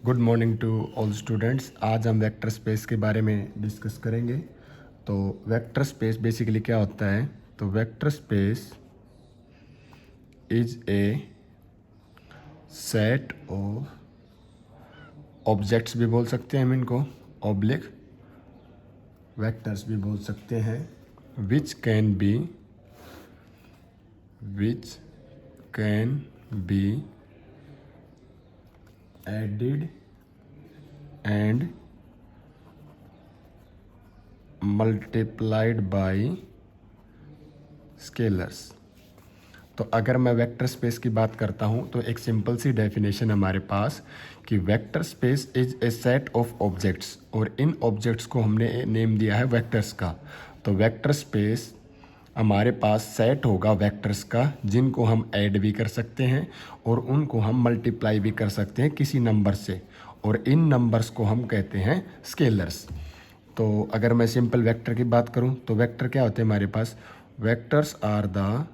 Good morning to all students. आज हम vector space के बारे में डिस्कस करेंगे। तो वेक्टर स्पेस बेसिकली क्या होता है? तो vector space is a set of objects भी बोल सकते हैं हम इनको, ऑब्लिक वेक्टर्स भी बोल सकते हैं, विच can be added and multiplied by scalars. तो अगर मैं वेक्टर स्पेस की बात करता हूँ तो एक सिंपल सी डेफिनेशन हमारे पास कि vector space is a set of objects, और इन ऑब्जेक्ट्स को हमने नेम दिया है वेक्टर्स का। तो वेक्टर स्पेस हमारे पास सेट होगा वेक्टर्स का, जिनको हम ऐड भी कर सकते हैं और उनको हम मल्टीप्लाई भी कर सकते हैं किसी नंबर से, और इन नंबर्स को हम कहते हैं स्केलर्स। तो अगर मैं सिंपल वेक्टर की बात करूं तो वेक्टर क्या होते हैं हमारे पास? Vectors are the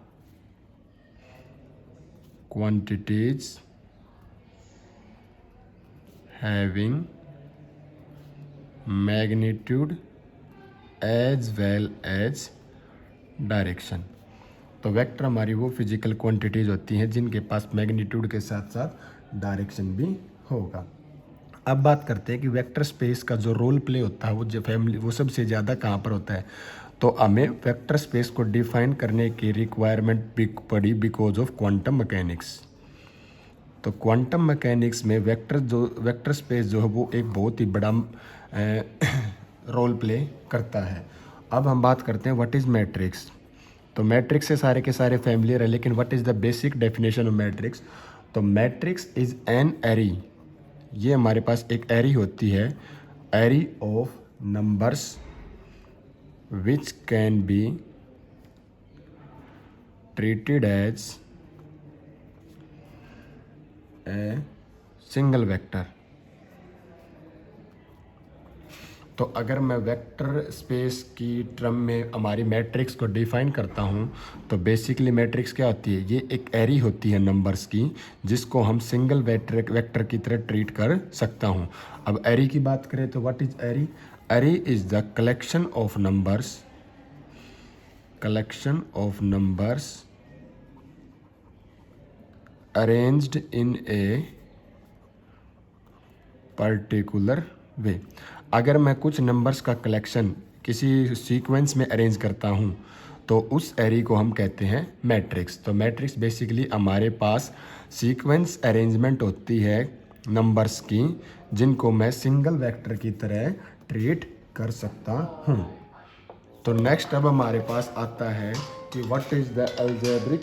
quantities having magnitude as well as direction। तो वेक्टर हमारी वो फिजिकल क्वांटिटीज होती हैं जिनके पास मैग्नीट्यूड के साथ साथ डायरेक्शन भी होगा। अब बात करते हैं कि वेक्टर स्पेस का जो रोल प्ले होता है वो सबसे ज़्यादा कहाँ पर होता है? तो हमें वेक्टर स्पेस को डिफाइन करने की रिक्वायरमेंट पड़ी बिकॉज ऑफ क्वांटम मैकेनिक्स। तो क्वांटम मैकेनिक्स में वेक्टर स्पेस जो है वो एक बहुत ही बड़ा रोल प्ले करता है। अब हम बात करते हैं व्हाट इज़ मैट्रिक्स। तो मैट्रिक्स से सारे के सारे फैमिलियर है, लेकिन what is the basic definition of matrix? तो मैट्रिक्स इज़ एन एरी। ये हमारे पास एक एरी होती है, array of numbers which can be treated as a single vector. तो अगर मैं वेक्टर स्पेस की टर्म में हमारी मैट्रिक्स को डिफाइन करता हूँ तो बेसिकली मैट्रिक्स क्या होती है? ये एक एरी होती है नंबर्स की, जिसको हम सिंगल वेक्टर की तरह ट्रीट कर सकता हूँ। अब एरी की बात करें तो what is array? Array is the collection of numbers arranged in a particular way. अगर मैं कुछ नंबर्स का कलेक्शन किसी सीक्वेंस में अरेंज करता हूँ तो उस एरी को हम कहते हैं मैट्रिक्स। तो मैट्रिक्स बेसिकली हमारे पास सीक्वेंस अरेंजमेंट होती है नंबर्स की, जिनको मैं सिंगल वेक्टर की तरह ट्रीट कर सकता हूँ। तो नेक्स्ट अब हमारे पास आता है कि what is the algebraic.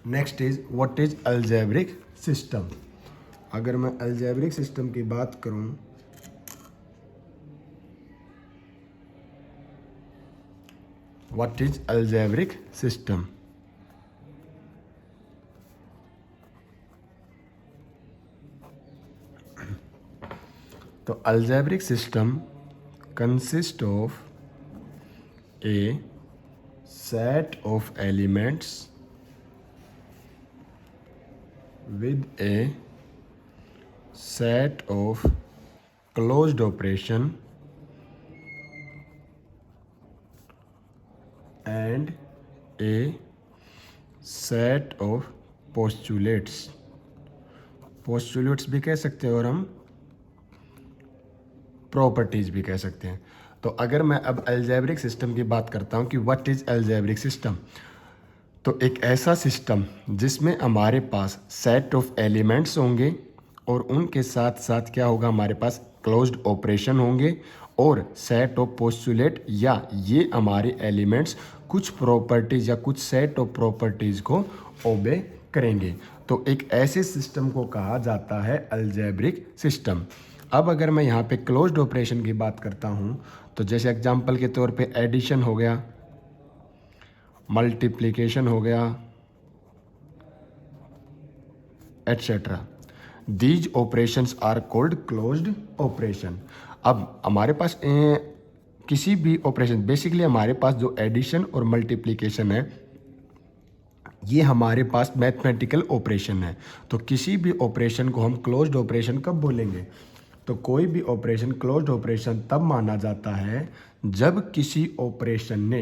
Next is what is algebraic system. अगर मैं अलजेब्रिक सिस्टम की बात करूं व्हाट इज अलजेब्रिक सिस्टम? तो algebraic system consist of a set of elements with a set of closed operation and a set of postulates। postulates भी कह सकते हैं और हम प्रॉपर्टीज भी कह सकते हैं। तो अगर मैं अब अलजेब्रिक सिस्टम की बात करता हूँ कि व्हाट इज अलजेब्रिक सिस्टम, तो एक ऐसा सिस्टम जिसमें हमारे पास सेट ऑफ एलिमेंट्स होंगे और उनके साथ साथ क्या होगा, हमारे पास क्लोज्ड ऑपरेशन होंगे और सेट ऑफ पोस्टुलेट, या ये हमारे एलिमेंट्स कुछ प्रॉपर्टीज या कुछ सेट ऑफ प्रॉपर्टीज को ओबे करेंगे। तो एक ऐसे सिस्टम को कहा जाता है अलजेब्रिक सिस्टम। अब अगर मैं यहाँ पे क्लोज्ड ऑपरेशन की बात करता हूँ तो जैसे एग्जांपल के तौर पे एडिशन हो गया, मल्टीप्लिकेशन हो गया, etcetera, these operations are called closed operation. अब हमारे पास किसी भी ऑपरेशन, बेसिकली हमारे पास जो एडिशन और मल्टीप्लिकेशन है ये हमारे पास मैथमेटिकल ऑपरेशन है। तो किसी भी ऑपरेशन को हम क्लोज्ड ऑपरेशन कब बोलेंगे? तो कोई भी ऑपरेशन क्लोज्ड ऑपरेशन तब माना जाता है जब किसी ऑपरेशन ने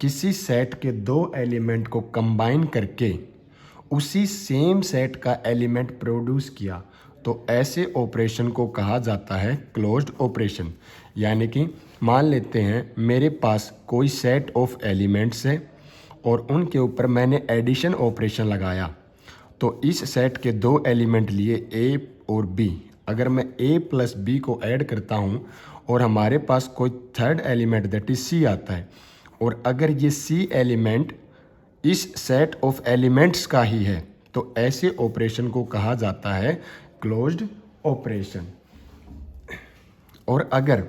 किसी सेट के दो एलिमेंट को कंबाइन करके उसी सेम सेट का एलिमेंट प्रोड्यूस किया। तो ऐसे ऑपरेशन को कहा जाता है क्लोज्ड ऑपरेशन। यानी कि मान लेते हैं मेरे पास कोई सेट ऑफ एलिमेंट्स है और उनके ऊपर मैंने एडिशन ऑपरेशन लगाया। तो इस सेट के दो एलिमेंट लिए ए और बी, अगर मैं ए प्लस बी को ऐड करता हूँ और हमारे पास कोई third element that is C आता है, और अगर ये सी एलिमेंट इस सेट ऑफ एलिमेंट्स का ही है, तो ऐसे ऑपरेशन को कहा जाता है क्लोज्ड ऑपरेशन। और अगर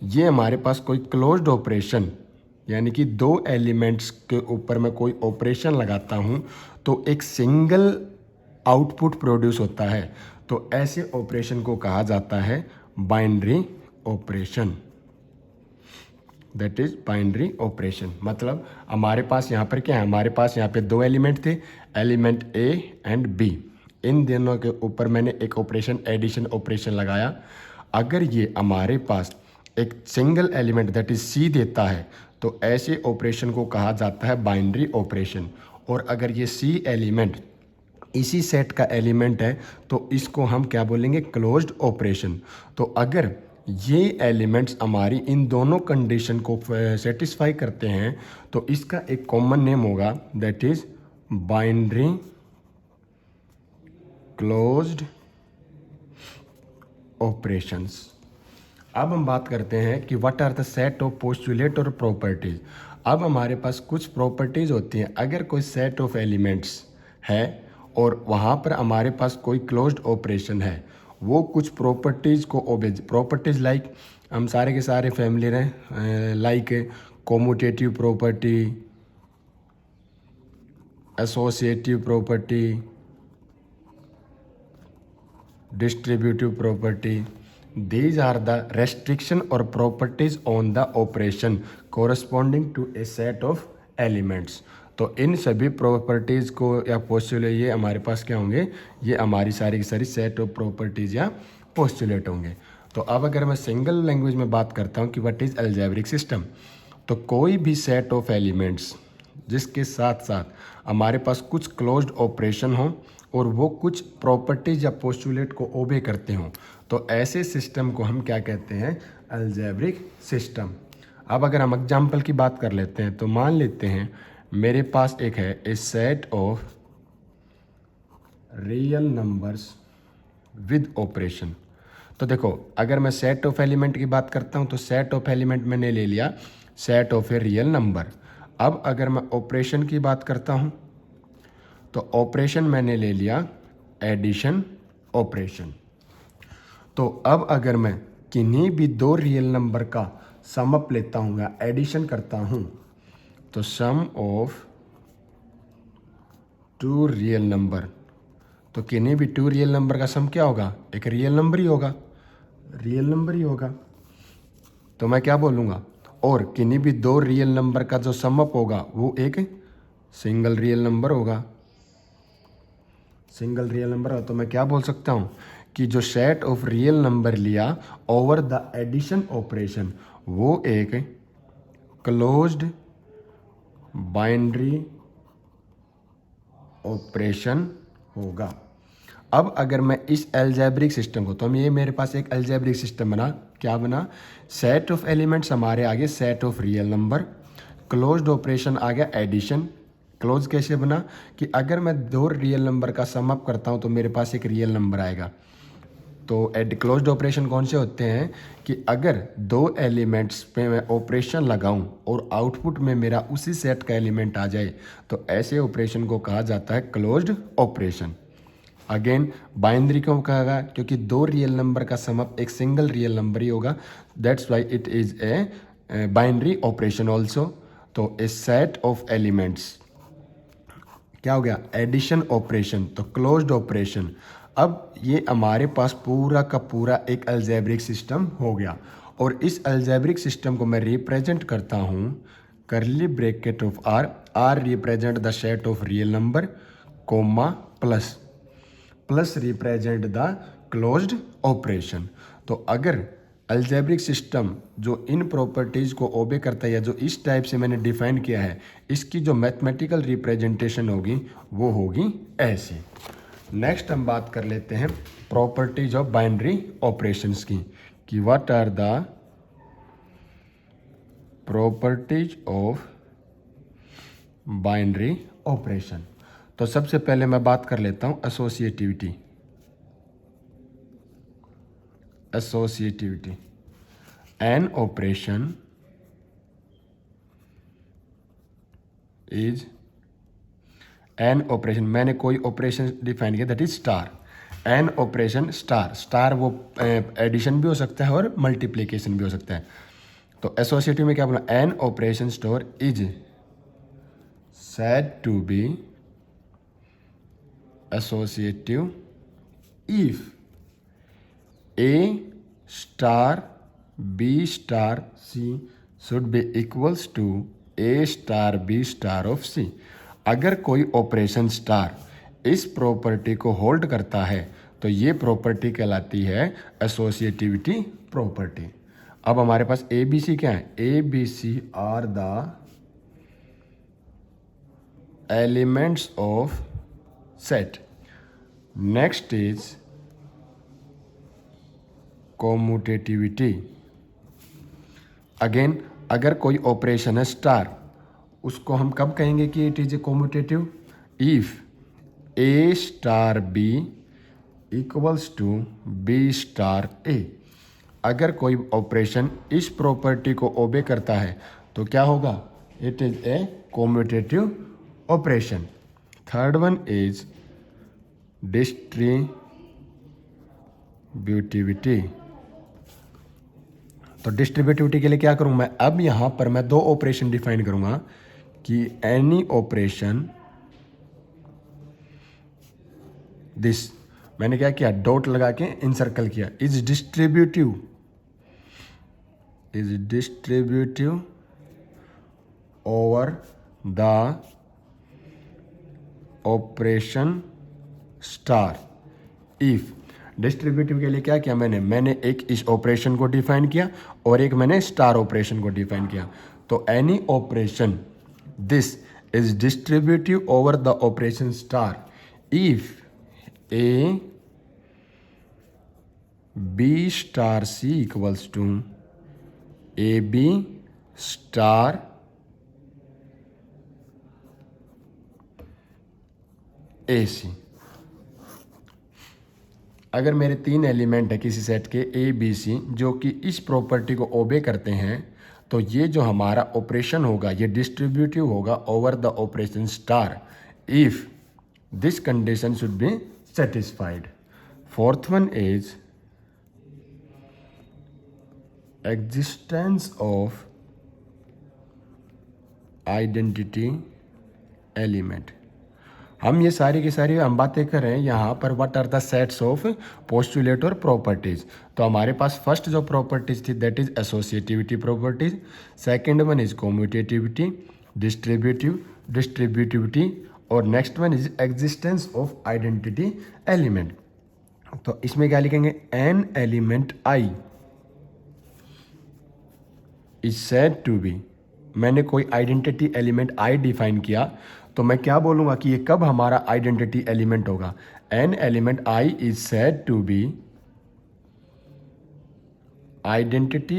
ये हमारे पास कोई क्लोज्ड ऑपरेशन यानी कि दो एलिमेंट्स के ऊपर मैं कोई ऑपरेशन लगाता हूँ तो एक सिंगल आउटपुट प्रोड्यूस होता है, तो ऐसे ऑपरेशन को कहा जाता है binary operation. That is binary operation. मतलब हमारे पास यहाँ पर क्या है, हमारे पास यहाँ पे दो एलिमेंट थे, एलिमेंट ए एंड बी। इन दोनों के ऊपर मैंने एक ऑपरेशन एडिशन ऑपरेशन लगाया। अगर ये हमारे पास एक single element that is C देता है तो ऐसे ऑपरेशन को कहा जाता है बाइनरी ऑपरेशन। और अगर ये सी एलिमेंट इसी सेट का एलिमेंट है तो इसको हम क्या बोलेंगे, क्लोज्ड ऑपरेशन। तो अगर ये एलिमेंट्स हमारी इन दोनों कंडीशन को सेटिस्फाई करते हैं तो इसका एक कॉमन नेम होगा that is binary closed operations. अब हम बात करते हैं कि what are the set of postulate और प्रॉपर्टीज। अब हमारे पास कुछ प्रॉपर्टीज होती हैं। अगर कोई सेट ऑफ एलिमेंट्स है और वहाँ पर हमारे पास कोई क्लोज्ड ऑपरेशन है, वो कुछ प्रॉपर्टीज़ को ओबेज, प्रॉपर्टीज़ लाइक हम सारे के सारे फैमिलियर हैं, like commutative property, associative property, distributive property. These are the restriction or properties on the operation corresponding to a set of elements। तो इन सभी प्रॉपर्टीज़ को या पोस्टुलेट ये हमारे पास क्या होंगे, ये हमारी सारी की सारी सेट ऑफ प्रॉपर्टीज़ या पोस्टुलेट होंगे। तो अब अगर मैं सिंगल लैंग्वेज में बात करता हूँ कि व्हाट इज़ अलजेब्रिक सिस्टम, तो कोई भी सेट ऑफ एलिमेंट्स जिसके साथ साथ हमारे पास कुछ क्लोज्ड ऑपरेशन हो और वो कुछ प्रॉपर्टीज या पोस्टुलेट को ओबे करते हों, तो ऐसे सिस्टम को हम क्या कहते हैं, अलजेब्रिक सिस्टम। अब अगर हम एग्जाम्पल की बात कर लेते हैं तो मान लेते हैं मेरे पास एक है a set of real numbers with operation. तो देखो अगर मैं सेट ऑफ एलिमेंट की बात करता हूँ तो सेट ऑफ एलिमेंट मैंने ले लिया set of a real number. अब अगर मैं ऑपरेशन की बात करता हूँ तो ऑपरेशन मैंने ले लिया एडिशन ऑपरेशन। तो अब अगर मैं किन्हीं भी दो रियल नंबर का सम अप लेता हूँ या एडिशन करता हूँ तो सम ऑफ टू रियल नंबर, तो किन्हीं भी टू रियल नंबर का सम क्या होगा, एक रियल नंबर ही होगा, रियल नंबर ही होगा। तो मैं क्या बोलूँगा, और किन्हीं भी दो रियल नंबर का जो सम अप होगा वो एक सिंगल रियल नंबर होगा, सिंगल रियल नंबर। तो मैं क्या बोल सकता हूँ कि जो सेट ऑफ रियल नंबर लिया ओवर द एडिशन ऑपरेशन वो एक क्लोज्ड बाइनरी ऑपरेशन होगा। अब अगर मैं इस अलजेब्रिक सिस्टम को, तो हम ये मेरे पास एक अलजेब्रिक सिस्टम बना, क्या बना, सेट ऑफ एलिमेंट्स हमारे आगे set of real number, closed operation आ गया एडिशन। क्लोज कैसे बना कि अगर मैं दो रियल नंबर का सम अप करता हूँ तो मेरे पास एक रियल नंबर आएगा। तो क्लोज्ड ऑपरेशन कौन से होते हैं कि अगर दो एलिमेंट्स पे मैं ऑपरेशन लगाऊं और आउटपुट में मेरा उसी सेट का एलिमेंट आ जाए तो ऐसे ऑपरेशन को कहा जाता है क्लोज्ड ऑपरेशन। अगेन बाइनरी क्यों कहा गया, क्योंकि दो रियल नंबर का सम अप एक सिंगल रियल नंबर ही होगा, that's why it is a binary operation also. तो ए सेट ऑफ एलिमेंट्स क्या हो गया, एडिशन ऑपरेशन, तो क्लोज्ड ऑपरेशन। अब ये हमारे पास पूरा का पूरा एक अलजेब्रिक सिस्टम हो गया और इस अलजेब्रिक सिस्टम को मैं रिप्रेजेंट करता हूँ curly bracket of R represent the set of real number, comma plus represent the closed operation। तो अगर अल्जेब्रिक सिस्टम जो इन प्रॉपर्टीज़ को ओबे करता है या जो इस टाइप से मैंने डिफाइन किया है, इसकी जो मैथमेटिकल रिप्रेजेंटेशन होगी वो होगी ऐसी। नेक्स्ट हम बात कर लेते हैं प्रॉपर्टीज ऑफ बाइनरी ऑपरेशंस की, कि what are the properties of binary operation. तो सबसे पहले मैं बात कर लेता हूं associativity. An operation is an operation, मैंने कोई ऑपरेशन डिफाइन किया that is star. An operation star वो एडिशन भी हो सकता है और मल्टीप्लिकेशन भी हो सकता है। तो एसोसिएटिव में क्या बोला, an operation store is said to be associative if A star B star C should be equals to A star B star of C। अगर कोई ऑपरेशन स्टार इस प्रॉपर्टी को होल्ड करता है तो ये प्रॉपर्टी कहलाती है एसोसिएटिविटी प्रॉपर्टी। अब हमारे पास ए बी सी क्या है, A B C are the elements of set। next is commutativity। Again अगर कोई ऑपरेशन है स्टार, उसको हम कब कहेंगे कि it is a commutative, if a star b equals to b star a. अगर कोई ऑपरेशन इस प्रॉपर्टी को ओबे करता है तो क्या होगा, it is a commutative operation. Third one is distributivity. तो डिस्ट्रीब्यूटिविटी के लिए क्या करूं मैं, अब यहां पर मैं दो ऑपरेशन डिफाइन करूंगा कि एनी ऑपरेशन दिस, मैंने क्या किया, डॉट लगा के इनसर्कल किया, is distributive over the operation star if. Distributive के लिए क्या किया मैंने एक इस ऑपरेशन को डिफाइन किया और एक मैंने स्टार ऑपरेशन को डिफाइन किया। तो any operation this is distributive over the operation star if a b star c equals to a b star a c. अगर मेरे तीन एलिमेंट है किसी सेट के ए बी सी जो कि इस प्रॉपर्टी को ओबे करते हैं, तो ये जो हमारा ऑपरेशन होगा ये डिस्ट्रीब्यूटिव होगा over the operation star if this condition should be satisfied. Fourth one is existence of identity element. हम ये सारी की सारी हम बातें कर रहे हैं यहाँ पर what are the sets of postulate और प्रॉपर्टीज। तो हमारे पास फर्स्ट जो प्रॉपर्टीज थी that is associativity properties, second one is commutativity, distributivity और next one is existence of identity element. तो इसमें क्या लिखेंगे, an element I is said to be, मैंने कोई आइडेंटिटी एलिमेंट आई डिफाइन किया तो मैं क्या बोलूँगा कि ये कब हमारा आइडेंटिटी एलिमेंट होगा, an element I is said to be identity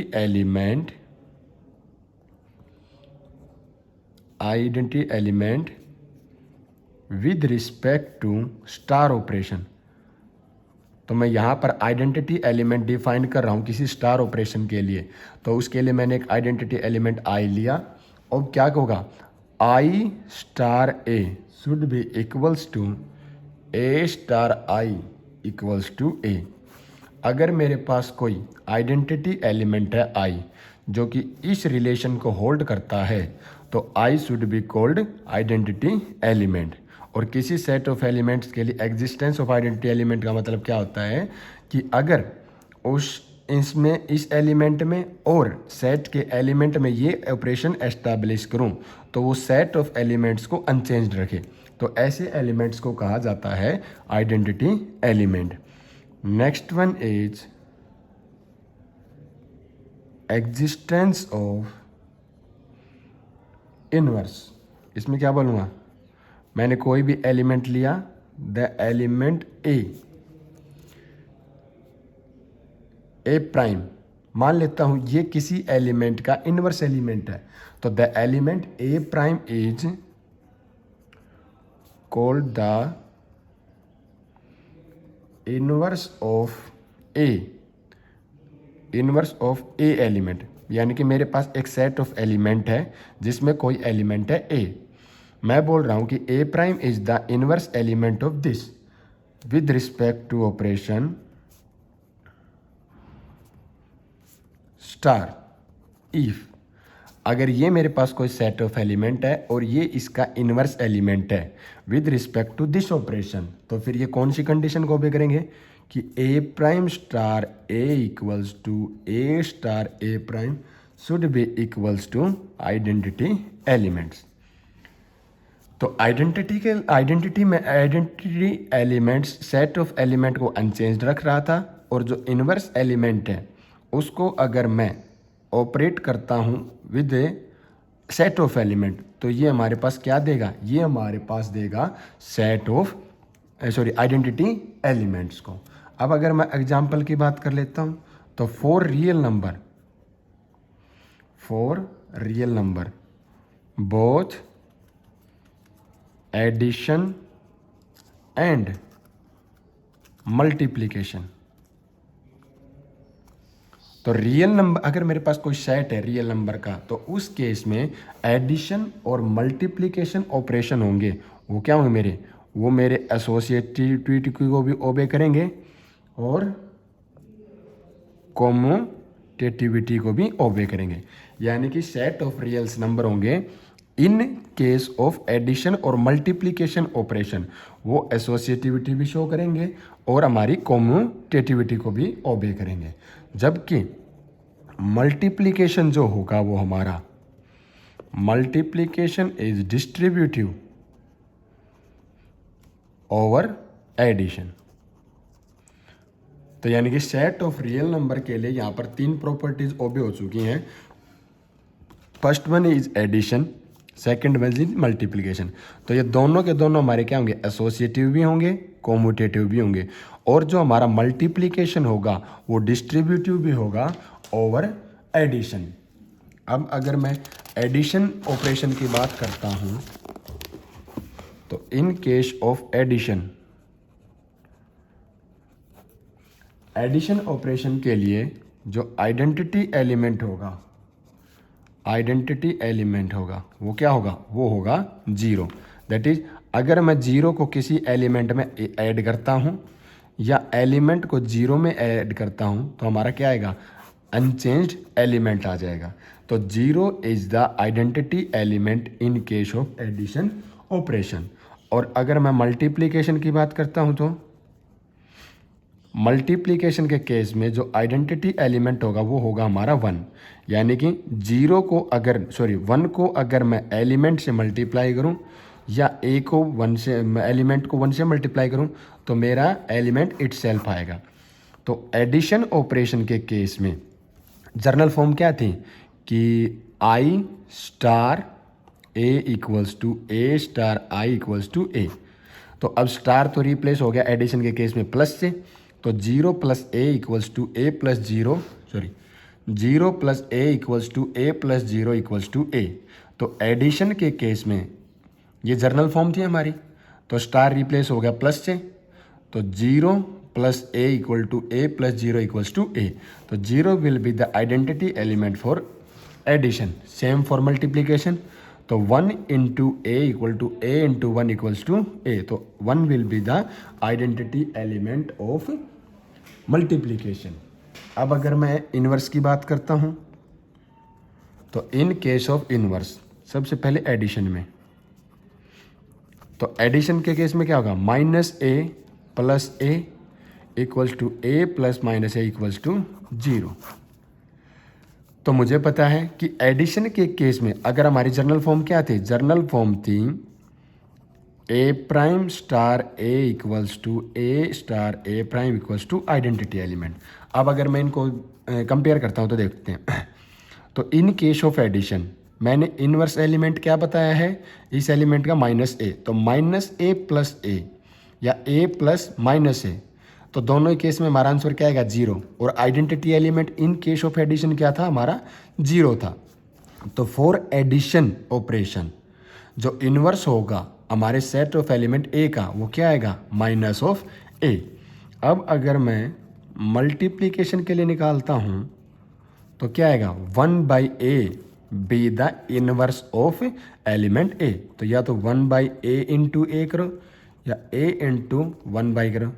element with respect to star operation. तो मैं यहाँ पर आइडेंटिटी एलिमेंट डिफाइन कर रहा हूँ किसी स्टार ऑपरेशन के लिए, तो उसके लिए मैंने एक आइडेंटिटी एलिमेंट आई लिया और क्या होगा, I star a should be equals to a star I equals to a. अगर मेरे पास कोई आइडेंटिटी एलिमेंट है आई जो कि इस रिलेशन को होल्ड करता है तो I should be called identity element. और किसी सेट ऑफ एलिमेंट्स के लिए एग्जिस्टेंस ऑफ आइडेंटिटी एलिमेंट का मतलब क्या होता है कि अगर उस इसमें इस एलिमेंट में और सेट के एलिमेंट में ये ऑपरेशन एस्टैब्लिश करूं तो वो सेट ऑफ एलिमेंट्स को अनचेंज्ड रखे, तो ऐसे एलिमेंट्स को कहा जाता है identity element. Next one is existence of inverse. इसमें क्या बोलूँगा, मैंने कोई भी एलिमेंट लिया, द एलिमेंट ए प्राइम मान लेता हूं ये किसी एलिमेंट का इनवर्स एलिमेंट है, तो the element A prime is called the inverse of A, inverse of A element. यानी कि मेरे पास एक सेट ऑफ एलिमेंट है जिसमें कोई एलिमेंट है ए, मैं बोल रहा हूं कि a prime is the inverse element of this with respect to operation star if. अगर ये मेरे पास कोई सेट ऑफ एलिमेंट है और ये इसका इनवर्स एलिमेंट है with respect to this operation, तो फिर ये कौन सी कंडीशन को ओबे करेंगे कि a prime star a equals to a star a prime should be equals to identity elements. तो आइडेंटिटी में identity elements set of element को अनचेंज्ड रख रहा था, और जो इनवर्स एलिमेंट है उसको अगर मैं ऑपरेट करता हूँ with A set of element, तो ये हमारे पास क्या देगा, ये हमारे पास देगा सेट ऑफ आइडेंटिटी एलिमेंट्स को। अब अगर मैं एग्जांपल की बात कर लेता हूँ, तो for real number both addition and multiplication. तो रियल नंबर, अगर मेरे पास कोई सेट है रियल नंबर का, तो उस केस में एडिशन और मल्टीप्लिकेशन ऑपरेशन होंगे, वो क्या होंगे वो मेरे एसोसिएटिविटी को भी ओबे करेंगे और कॉम्यूटेटिविटी को भी ओबे करेंगे। यानी कि सेट ऑफ रियल्स नंबर होंगे इन केस ऑफ एडिशन और मल्टीप्लिकेशन ऑपरेशन, वो एसोसिएटिविटी भी शो करेंगे और हमारी कॉम्यूटेटिविटी को भी ओबे करेंगे। जबकि मल्टीप्लिकेशन जो होगा वो हमारा multiplication is distributive over addition. तो यानी कि सेट ऑफ रियल नंबर के लिए यहां पर 3 प्रॉपर्टीज ओबे हो चुकी हैं। First one is addition, second one is multiplication. तो ये दोनों के दोनों हमारे क्या होंगे, एसोसिएटिव भी होंगे, कॉम्यूटेटिव भी होंगे, और जो हमारा मल्टीप्लिकेशन होगा वो डिस्ट्रीब्यूटिव भी होगा ओवर एडिशन। अब अगर मैं एडिशन ऑपरेशन की बात करता हूं, तो in case of addition operation के लिए जो आइडेंटिटी एलिमेंट होगा वो क्या होगा, वो होगा 0। दैट इज अगर मैं 0 को किसी एलिमेंट में ऐड करता हूं या एलिमेंट को 0 में ऐड करता हूं, तो हमारा क्या आएगा, अनचेंज्ड एलिमेंट आ जाएगा। तो 0 is the identity element in case of addition operation. और अगर मैं मल्टीप्लिकेशन की बात करता हूं, तो मल्टीप्लिकेशन के केस में जो आइडेंटिटी एलिमेंट होगा वो होगा हमारा 1। यानी कि 1 को अगर मैं एलिमेंट से मल्टीप्लाई करूं या ए को 1 से एलिमेंट को 1 से मल्टीप्लाई करूं, तो मेरा एलिमेंट इटसेल्फ आएगा। तो एडिशन ऑपरेशन के केस में जर्नल फॉर्म क्या थी कि I star a equals to a star I equals to a. तो अब स्टार तो रिप्लेस हो गया एडिशन के केस में प्लस से, तो 0 plus A equals to A plus 0 plus A equals to A plus 0 equals to a. तो एडिशन के केस में ये जर्नल फॉर्म थी हमारी, तो स्टार रिप्लेस हो गया प्लस से, तो 0 plus a equal to A plus 0 equals to a. तो 0 will be the identity element for addition. Same for multiplication, तो 1 into a equal to a into 1 equals to a. तो 1 will be the identity element of multiplication. अब अगर मैं inverse की बात करता हूं, तो इन केस ऑफ इनवर्स सबसे पहले एडिशन में, तो एडिशन के केस में क्या होगा, -a + a equals to A plus minus A equals to 0। तो मुझे पता है कि एडिशन के केस में अगर हमारी जर्नल फॉर्म क्या थी, जर्नल फॉर्म थी a prime star a equals to a star a prime equals to identity element. अब अगर मैं इनको कंपेयर करता हूँ तो देखते हैं। तो इन केस ऑफ एडिशन मैंने इनवर्स एलिमेंट क्या बताया है, इस एलिमेंट का माइनस ए, तो माइनस ए प्लस ए या ए प्लस माइनस ए, तो दोनों ही केस में हमारा आंसर क्या आएगा 0। और identity element in case of addition क्या था, हमारा 0 था। तो फॉर एडिशन ऑपरेशन जो इनवर्स होगा हमारे सेट ऑफ एलिमेंट ए का, वो क्या आएगा माइनस ऑफ ए। अब अगर मैं मल्टीप्लिकेशन के लिए निकालता हूँ तो क्या आएगा 1 a be the inverse of element a. तो या तो 1 ए इंटू ए करो या ए इंटू 1 करो,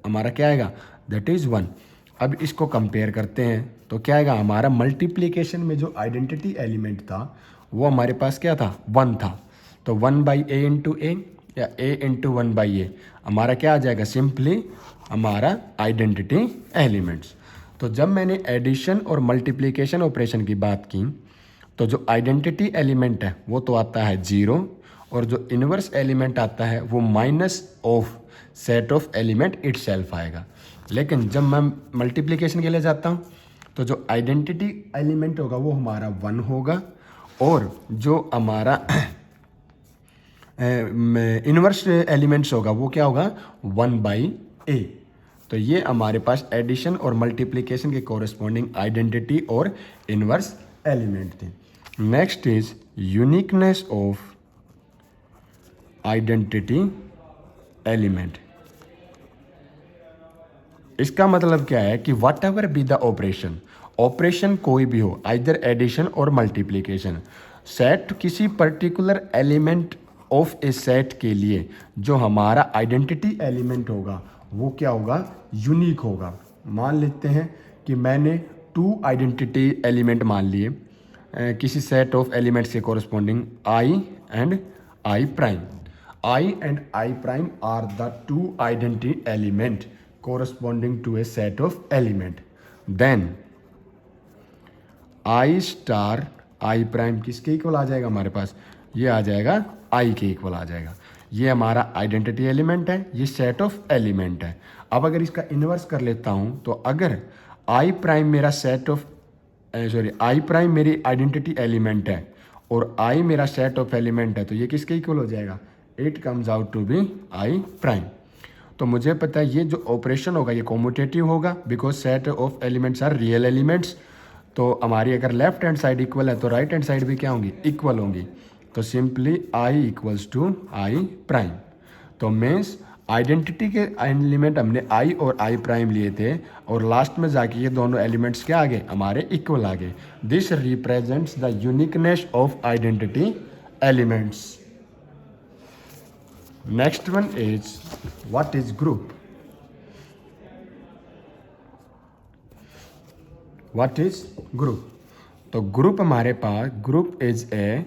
हमारा क्या आएगा दैट इज़ 1। अब इसको कंपेयर करते हैं तो क्या आएगा, हमारा मल्टीप्लिकेशन में जो आइडेंटिटी एलिमेंट था वो हमारे पास क्या था 1 था। तो 1 ए इंटू ए या ए इंटू 1 ए, हमारा क्या आ जाएगा सिंपली हमारा आइडेंटिटी एलिमेंट्स। तो जब मैंने एडिशन और मल्टीप्लिकेशन ऑपरेशन की बात की तो जो आइडेंटिटी एलिमेंट है वो तो आता है 0 और जो इनवर्स एलिमेंट आता है वो minus of set of element itself आएगा। लेकिन जब मैं मल्टीप्लिकेशन के लिए जाता हूँ तो जो आइडेंटिटी एलिमेंट होगा वो हमारा 1 होगा और जो हमारा इनवर्स एलिमेंट्स होगा वो क्या होगा 1 ए। तो ये हमारे पास एडिशन और मल्टीप्लिकेशन के कोरिस्पॉन्डिंग आइडेंटिटी और इनवर्स एलिमेंट थे। Next is uniqueness of identity element. इसका मतलब क्या है कि what ever be the operation, operation कोई भी हो आइदर एडिशन और मल्टीप्लिकेशन, सेट किसी particular element of a set के लिए जो हमारा आइडेंटिटी एलिमेंट होगा वो क्या होगा यूनिक होगा। मान लेते हैं कि मैंने 2 आइडेंटिटी एलिमेंट मान लिए किसी सेट ऑफ एलिमेंट्स के corresponding I and I prime. I and I prime are the 2 identity element corresponding to a set of element, then i star i prime किसके इक्वल आ जाएगा हमारे पास, ये आ जाएगा i के इक्वल आ जाएगा। ये हमारा आइडेंटिटी एलिमेंट है, ये सेट ऑफ एलिमेंट है। अब अगर इसका इन्वर्स कर लेता हूँ तो अगर i प्राइम मेरा सेट ऑफ i प्राइम मेरी आइडेंटिटी एलिमेंट है और i मेरा सेट ऑफ एलिमेंट है तो ये किसके इक्वल हो जाएगा, it comes out to be i prime. तो मुझे पता है ये जो ऑपरेशन होगा ये कॉम्यूटेटिव होगा because set of elements are real elements. तो हमारी अगर लेफ्ट हैंड साइड इक्वल है तो राइट हैंड साइड भी क्या होंगी इक्वल होंगी। तो simply I equals to I prime. तो मीन्स आइडेंटिटी के एलिमेंट हमने आई और आई प्राइम लिए थे और लास्ट में जाके ये दोनों एलिमेंट्स क्या आ गए हमारे इक्वल आ गए। This represents the uniqueness of identity elements. Next one is what is group? What is group? तो ग्रुप हमारे पास group is a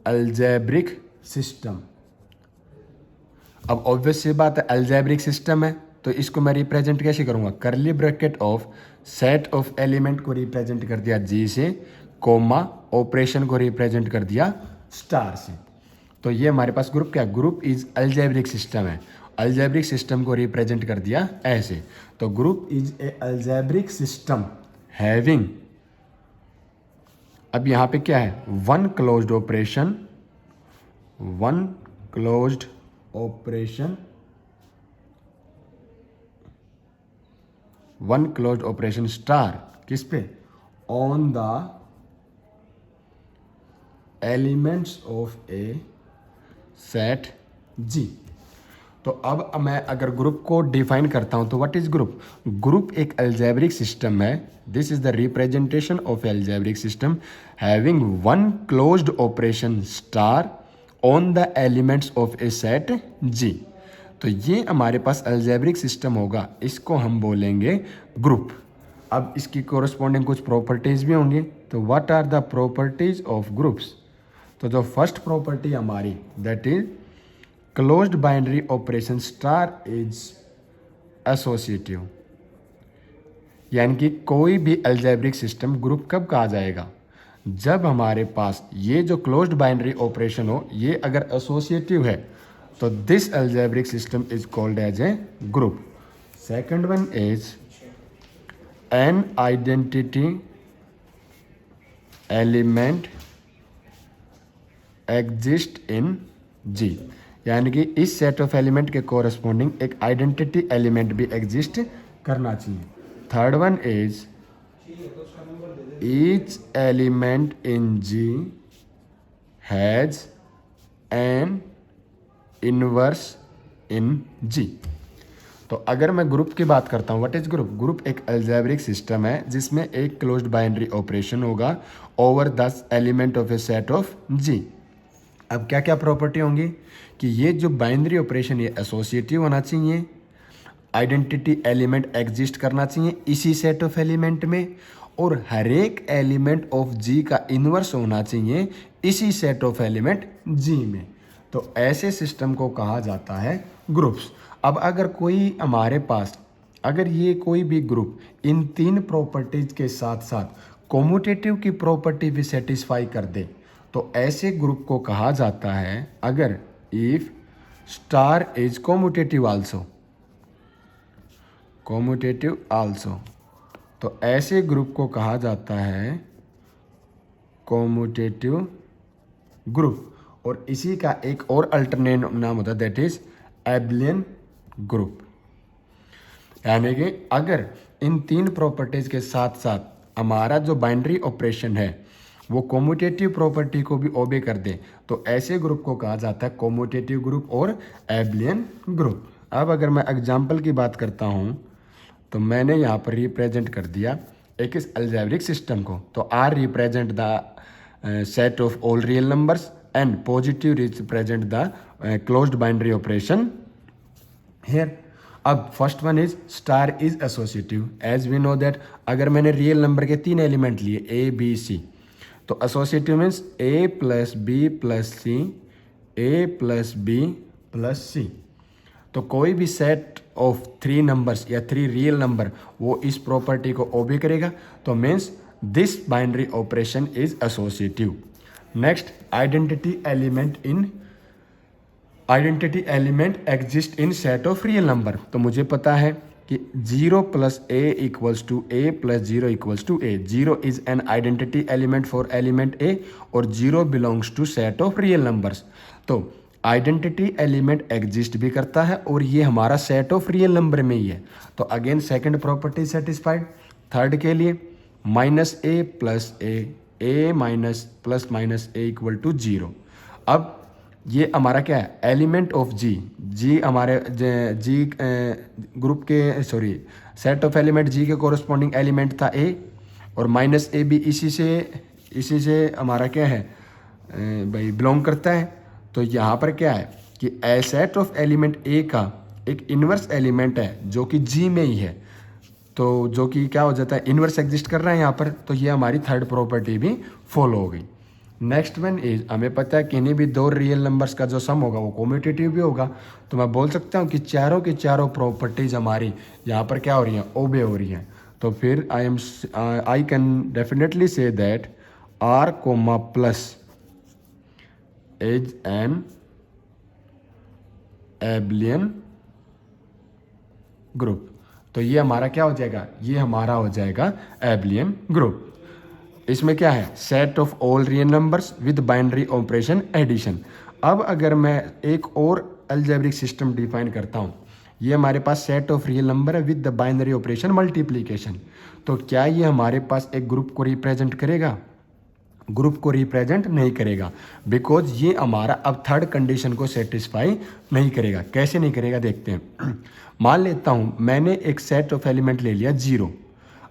algebraic system. अब ऑब्वियस सी बात है अलजेब्रिक सिस्टम है तो इसको मैं रिप्रेजेंट कैसे करूँगा, करली bracket of set of element को रिप्रेजेंट कर दिया जी से, कोमा ऑपरेशन को रिप्रेजेंट कर दिया स्टार से। तो ये हमारे पास ग्रुप क्या, ग्रुप इज अलजेब्रिक सिस्टम है। अलजेब्रिक सिस्टम को रिप्रेजेंट कर दिया ऐसे। तो group is a algebraic system having, अब यहां पे क्या है, one closed operation, one closed operation, one closed operation star किस पे, on the elements of a set G. तो अब मैं अगर ग्रुप को डिफाइन करता हूं तो व्हाट इज ग्रुप, ग्रुप एक अलजेब्रिक सिस्टम है। This is the representation of algebraic system having one closed operation star on the elements of a set G. तो ये हमारे पास अलजेब्रिक सिस्टम होगा, इसको हम बोलेंगे ग्रुप। अब इसकी कोरस्पॉन्डिंग कुछ प्रॉपर्टीज भी होंगी। तो what are the properties of groups, तो जो फर्स्ट प्रॉपर्टी हमारी that is closed binary operation star is associative, यानी कि कोई भी अलजेब्रिक सिस्टम ग्रुप कब कहा जाएगा, जब हमारे पास ये जो क्लोज्ड बाइनरी ऑपरेशन हो ये अगर एसोसिएटिव है तो this algebraic system is called as a group. Second one is an identity element exist in G, यानी कि इस सेट ऑफ एलिमेंट के कोरस्पॉन्डिंग एक आइडेंटिटी एलिमेंट भी एग्जिस्ट करना चाहिए. Third one is each element in G has an inverse in G. तो अगर मैं ग्रुप की बात करता हूँ, व्हाट इज ग्रुप? ग्रुप एक अलजेब्रिक सिस्टम है जिसमें एक क्लोज्ड बाइनरी ऑपरेशन होगा over 10 element of a set of G. अब क्या क्या प्रॉपर्टी होंगी कि ये जो बाइनरी ऑपरेशन ये एसोसिएटिव होना चाहिए, आइडेंटिटी एलिमेंट एग्जिस्ट करना चाहिए इसी सेट ऑफ एलिमेंट में, और हर एक एलिमेंट ऑफ जी का इन्वर्स होना चाहिए इसी सेट ऑफ एलिमेंट जी में. तो ऐसे सिस्टम को कहा जाता है ग्रुप्स. अब अगर कोई हमारे पास अगर ये कोई भी ग्रुप इन तीन प्रॉपर्टीज के साथ साथ कॉम्यूटेटिव की प्रॉपर्टी भी सेटिस्फाई कर दे तो ऐसे ग्रुप को कहा जाता है, अगर if star is commutative also, commutative also, तो ऐसे ग्रुप को कहा जाता है कॉम्यूटेटिव ग्रुप. और इसी का एक और अल्टरनेट नाम होता है दैट इज एबलियन ग्रुप. यानी कि अगर इन तीन प्रॉपर्टीज के साथ साथ हमारा जो बाइनरी ऑपरेशन है वो कॉम्यूटेटिव प्रॉपर्टी को भी ओबे कर दे तो ऐसे ग्रुप को कहा जाता है कॉम्यूटेटिव ग्रुप और एबलियन ग्रुप. अब अगर मैं एग्जांपल की बात करता हूँ तो मैंने यहाँ पर रिप्रेजेंट कर दिया एक इस अलजेब्रिक सिस्टम को. तो R represent the set of all real numbers and positive represent the closed binary operation here. अब first one is star is associative. As we know that अगर मैंने रियल नंबर के तीन एलिमेंट लिए ए B C तो associative means A plus B plus C, A plus B plus C. तो कोई भी सेट ऑफ थ्री नंबर्स या थ्री रियल नंबर वो इस प्रॉपर्टी को ओबे करेगा तो means this binary operation is associative. Next identity element exist in set of real number. तो मुझे पता है कि 0 plus A equals to A plus 0 equals to A. 0 is an identity element for element A और 0 belongs to set of real numbers. तो identity element exist भी करता है और ये हमारा सेट ऑफ रियल नंबर में ही है. तो again second property satisfied. Third के लिए minus A plus A minus plus minus A equal to 0. अब ये हमारा क्या है एलिमेंट ऑफ जी हमारे जी ग्रुप के सेट ऑफ एलिमेंट जी के कोरस्पॉन्डिंग एलिमेंट था ए और माइनस ए भी इसी से हमारा क्या है भाई बिलोंग करता है. तो यहाँ पर क्या है कि ए सेट ऑफ एलिमेंट ए का एक इन्वर्स एलिमेंट है जो कि जी में ही है. तो जो कि क्या हो जाता है इन्वर्स एग्जिस्ट कर रहा है यहाँ पर. तो ये हमारी थर्ड प्रॉपर्टी भी फॉलो हो गई. नेक्स्ट वन इज हमें पता है किन्हीं भी दो रियल नंबर्स का जो सम होगा वो कॉम्यूटेटिव भी होगा. तो मैं बोल सकता हूँ कि चारों की चारों प्रॉपर्टीज हमारी यहाँ पर क्या हो रही हैं ओबे हो रही हैं. तो फिर I can definitely say that R comma plus is an abelian group. तो ये हमारा क्या हो जाएगा, ये हमारा हो जाएगा एबलियन ग्रुप. इसमें क्या है set of all real numbers with binary operation addition. अब अगर मैं एक और अलजेब्रिक सिस्टम डिफाइन करता हूँ, ये हमारे पास सेट ऑफ रियल नंबर है with the binary operation multiplication. तो क्या ये हमारे पास एक ग्रुप को रिप्रेजेंट करेगा? ग्रुप को रिप्रेजेंट नहीं करेगा बिकॉज ये हमारा अब थर्ड कंडीशन को सेटिस्फाई नहीं करेगा. कैसे नहीं करेगा देखते हैं. मान लेता हूँ मैंने एक सेट ऑफ एलिमेंट ले लिया 0.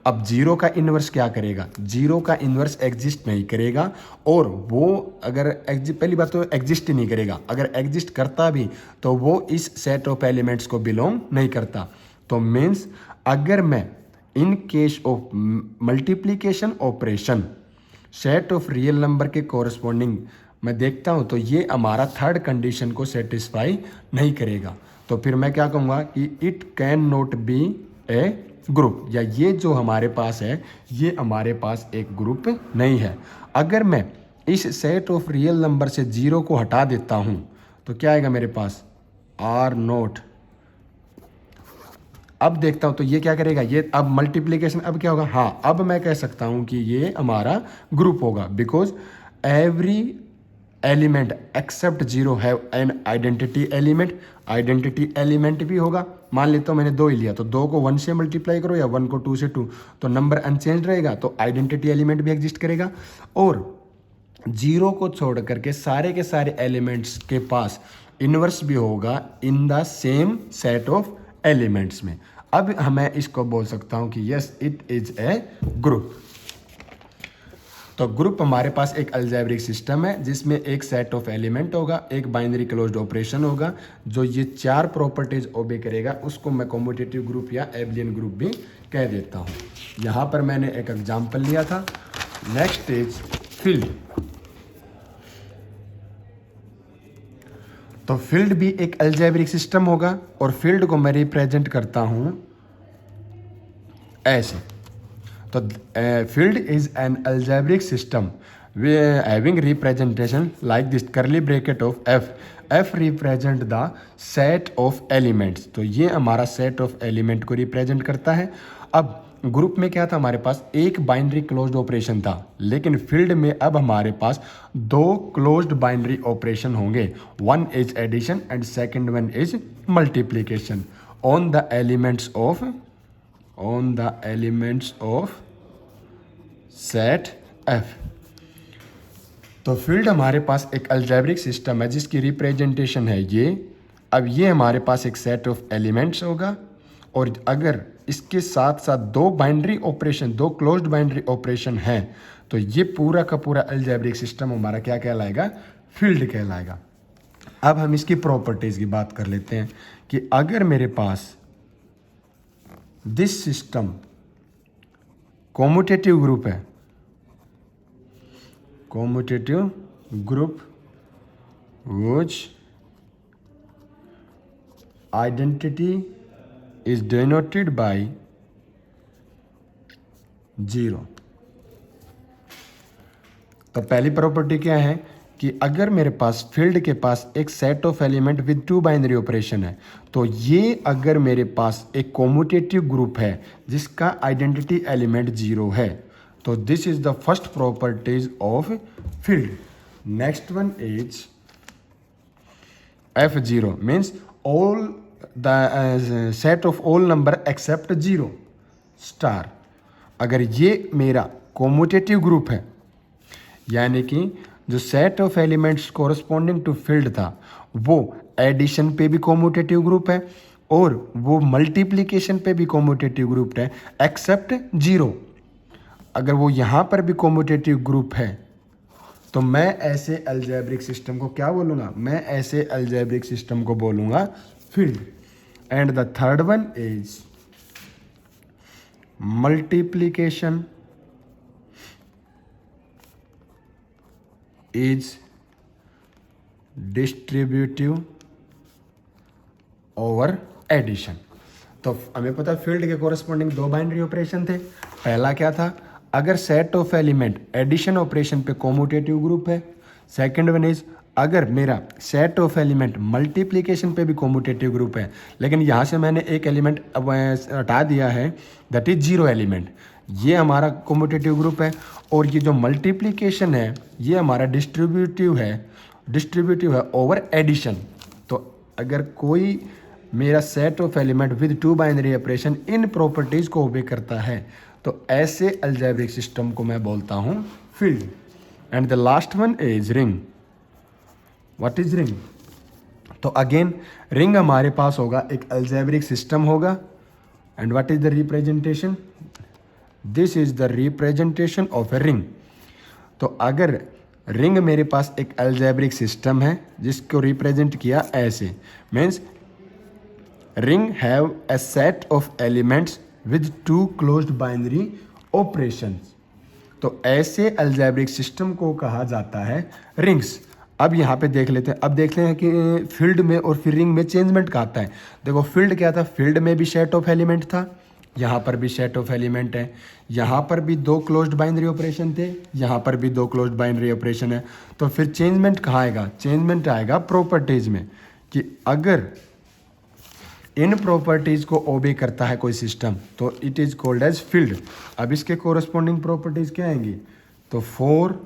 अब 0 का इन्वर्स क्या करेगा, 0 का इन्वर्स एग्जिस्ट नहीं करेगा और वो अगर पहली बात तो एग्जिस्ट ही नहीं करेगा. अगर एग्जिस्ट करता भी तो वो इस सेट ऑफ एलिमेंट्स को बिलोंग नहीं करता. तो मीन्स अगर मैं इन case of multiplication operation set of real number के कोरस्पॉन्डिंग मैं देखता हूँ तो ये हमारा थर्ड कंडीशन को सेटिस्फाई नहीं करेगा, तो फिर मैं क्या कहूँगा कि it can not be A group, या ये जो हमारे पास है ये हमारे पास एक ग्रुप नहीं है। अगर मैं इस सेट ऑफ रियल नंबर से 0 को हटा देता हूँ तो क्या आएगा मेरे पास, आर नोट। अब देखता हूँ तो ये क्या करेगा, ये अब मल्टीप्लिकेशन अब क्या होगा, हाँ अब मैं कह सकता हूँ कि ये हमारा ग्रुप होगा, because every element except 0 have an identity element. Identity element भी होगा, मान लेता हूँ मैंने 2 ही लिया तो 2 को 1 से मल्टीप्लाई करो या 1 को 2 से 2, तो नंबर अनचेंज रहेगा, तो आइडेंटिटी एलिमेंट भी एग्जिस्ट करेगा। और 0 को छोड़ करके सारे के सारे एलिमेंट्स के पास इन्वर्स भी होगा in the same set of elements में। अब मैं इसको बोल सकता हूँ कि yes it is A group. तो ग्रुप हमारे पास एक अलजेब्रिक सिस्टम है जिसमें एक सेट ऑफ एलिमेंट होगा, एक बाइनरी क्लोज्ड ऑपरेशन होगा, जो ये 4 प्रॉपर्टीज ओबे करेगा, उसको मैं कॉम्यूटेटिव ग्रुप या एबलियन ग्रुप भी कह देता हूँ। यहाँ पर मैंने एक एग्जाम्पल लिया था। Next is field. तो फील्ड भी एक अलजेब्रिक सिस्टम होगा और फील्ड को मैं रिप्रेजेंट करता हूँ ऐसे। तो field is an algebraic system having representation like this, करली bracket of F, F represent the set of elements. तो ये हमारा सेट ऑफ एलिमेंट को रिप्रेजेंट करता है। अब ग्रुप में क्या था, हमारे पास एक बाइनरी क्लोज्ड ऑपरेशन था, लेकिन फील्ड में अब हमारे पास 2 क्लोज्ड बाइनरी ऑपरेशन होंगे, one is addition and second one is multiplication on the elements of set F. तो फील्ड हमारे पास एक अलजेब्रिक सिस्टम है जिसकी रिप्रेजेंटेशन है ये। अब ये हमारे पास एक सेट ऑफ एलिमेंट्स होगा और अगर इसके साथ साथ 2 binary operation, 2 closed binary operation है, तो ये पूरा का पूरा अलजेब्रिक सिस्टम हमारा क्या कहलाएगा, फील्ड कहलाएगा। अब हम इसकी प्रॉपर्टीज की बात कर लेते हैं कि अगर मेरे पास दिस सिस्टम कॉम्यूटेटिव ग्रुप है, commutative group which identity is denoted by 0। तो पहली प्रॉपर्टी क्या है कि अगर मेरे पास फील्ड के पास एक set of element with 2 binary operation है, तो ये अगर मेरे पास एक कॉम्यूटेटिव ग्रुप है जिसका आइडेंटिटी एलिमेंट 0 है, तो this is the first properties of field. Next one is F0 means all the set of all number except 0 star. अगर ये मेरा कॉम्यूटेटिव ग्रुप है, यानी कि जो set of elements corresponding to field था वो एडिशन पे भी कॉम्यूटेटिव ग्रुप है और वो मल्टीप्लिकेशन पे भी कॉम्यूटेटिव ग्रुप है एक्सेप्ट 0। अगर वो यहाँ पर भी कॉम्यूटेटिव ग्रुप है तो मैं ऐसे अलजेब्रिक सिस्टम को क्या बोलूँगा, मैं ऐसे अलजेब्रिक सिस्टम को बोलूँगा field. And the third one is multiplication is distributive over addition. तो हमें पता है फील्ड के कोरस्पॉन्डिंग 2 बाइनरी ऑपरेशन थे। पहला क्या था, अगर set of element addition operation पे कॉम्यूटेटिव ग्रुप है। सेकंड वन इज अगर मेरा सेट ऑफ एलिमेंट मल्टीप्लिकेशन पे भी कॉम्यूटेटिव ग्रुप है, लेकिन यहाँ से मैंने एक एलिमेंट हटा दिया है, दैट इज 0 एलिमेंट, ये हमारा कॉम्यूटेटिव ग्रुप है। और ये जो मल्टीप्लिकेशन है ये हमारा डिस्ट्रीब्यूटिव है ओवर एडिशन। तो अगर कोई मेरा set of element with 2 binary operation in properties को ओबे करता है तो ऐसे अलजेब्रिक सिस्टम को मैं बोलता हूँ field. And the last one is ring. What is ring? तो अगेन रिंग हमारे पास होगा एक अलजेब्रिक सिस्टम होगा। And what is the representation? This is the representation of a ring. तो अगर रिंग मेरे पास एक अलजेब्रिक सिस्टम है जिसको रिप्रेजेंट किया ऐसे, means ring have a set of elements with 2 closed binary operations. तो ऐसे अलजेब्रिक सिस्टम को कहा जाता है रिंग्स। अब यहाँ पे देख लेते हैं, अब देख लें कि फील्ड में और फिर रिंग में चेंजमेंट का आता है। देखो फील्ड क्या था, फील्ड में भी सेट ऑफ एलिमेंट था, यहाँ पर भी सेट ऑफ एलिमेंट है, यहाँ पर भी दो क्लोज्ड बाइनरी ऑपरेशन थे, यहाँ पर भी दो क्लोज्ड बाइनरी ऑपरेशन है। तो फिर चेंजमेंट कहाँ आएगा, चेंजमेंट आएगा प्रॉपर्टीज में, कि अगर इन प्रॉपर्टीज को ओबे करता है कोई सिस्टम तो it is called as field. अब इसके कोरस्पॉन्डिंग प्रॉपर्टीज क्या आएंगी, तो for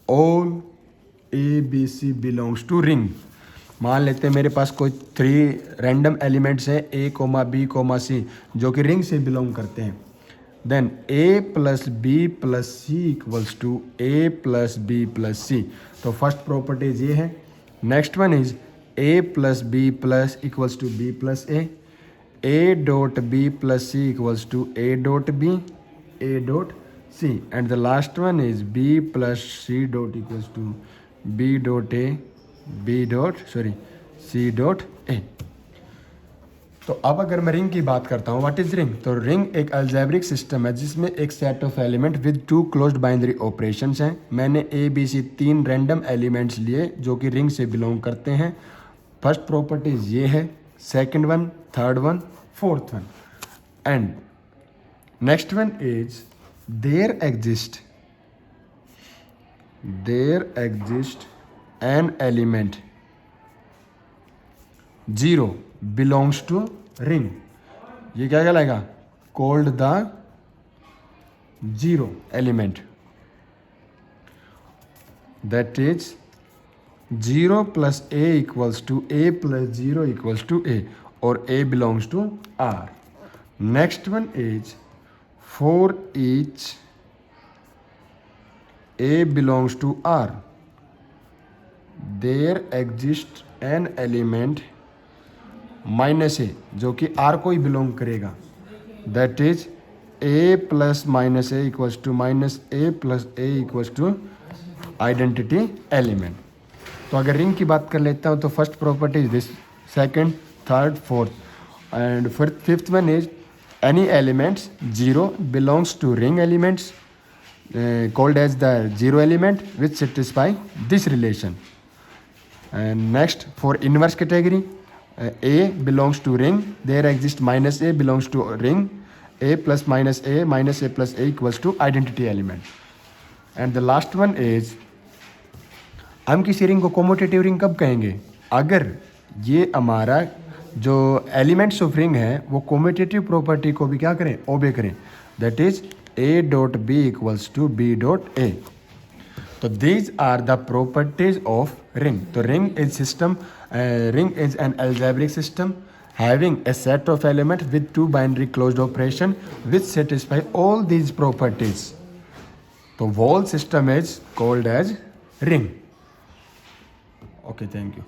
all ABC belongs to ring. मान लेते हैं मेरे पास कोई 3 रैंडम एलिमेंट्स हैं A, B, C जो कि रिंग से बिलोंग करते हैं। Then A plus B plus C equals to A plus B plus C। तो फर्स्ट प्रॉपर्टीज ये है। Next one is A plus B plus equals to B plus A dot B plus C equals to A dot B, A dot C, and the last one is B plus C dot equals to B dot A, B dot C dot A। तो अब अगर मैं ring की बात करता हूँ, what is ring, तो ring एक अलजेब्रिक सिस्टम है जिसमें एक set of element with 2 closed binary operations हैं। मैंने ABC 3 रैंडम एलिमेंट्स लिए जो कि रिंग से बिलोंग करते हैं। फर्स्ट प्रॉपर्टीज ये है, second one, third one, fourth one, and next one is there exist an element 0 belongs to ring. ये क्या कहलाएगा, called the 0 element, that is 0 plus A equals to A plus 0 equals to A, और A belongs to R। Next one is for each A belongs to R, there exists an element minus A जो कि R को ही belong करेगा, that is A plus minus A equals to minus A plus A equals to identity element. तो अगर ring की बात कर लेता हूँ तो first property is this, second, third, fourth, and fifth one is any elements 0 belongs to ring elements called as the 0 element which satisfy this relation. And next, for inverse category, A belongs to ring, there exists minus A belongs to ring, A plus minus A plus A equals to identity element. And the last one is, हम किसी ring को commutative ring कब कहेंगे, अगर ये हमारा जो elements of ring है वो कॉम्यूटेटिव प्रॉपर्टी को भी क्या करें, ओबे करें, that is A dot B equals to B dot A. So these are the properties of ring. So ring is an algebraic system having a set of elements with 2 binary closed operation which satisfy all these properties. The whole system is called as ring. Okay, thank you.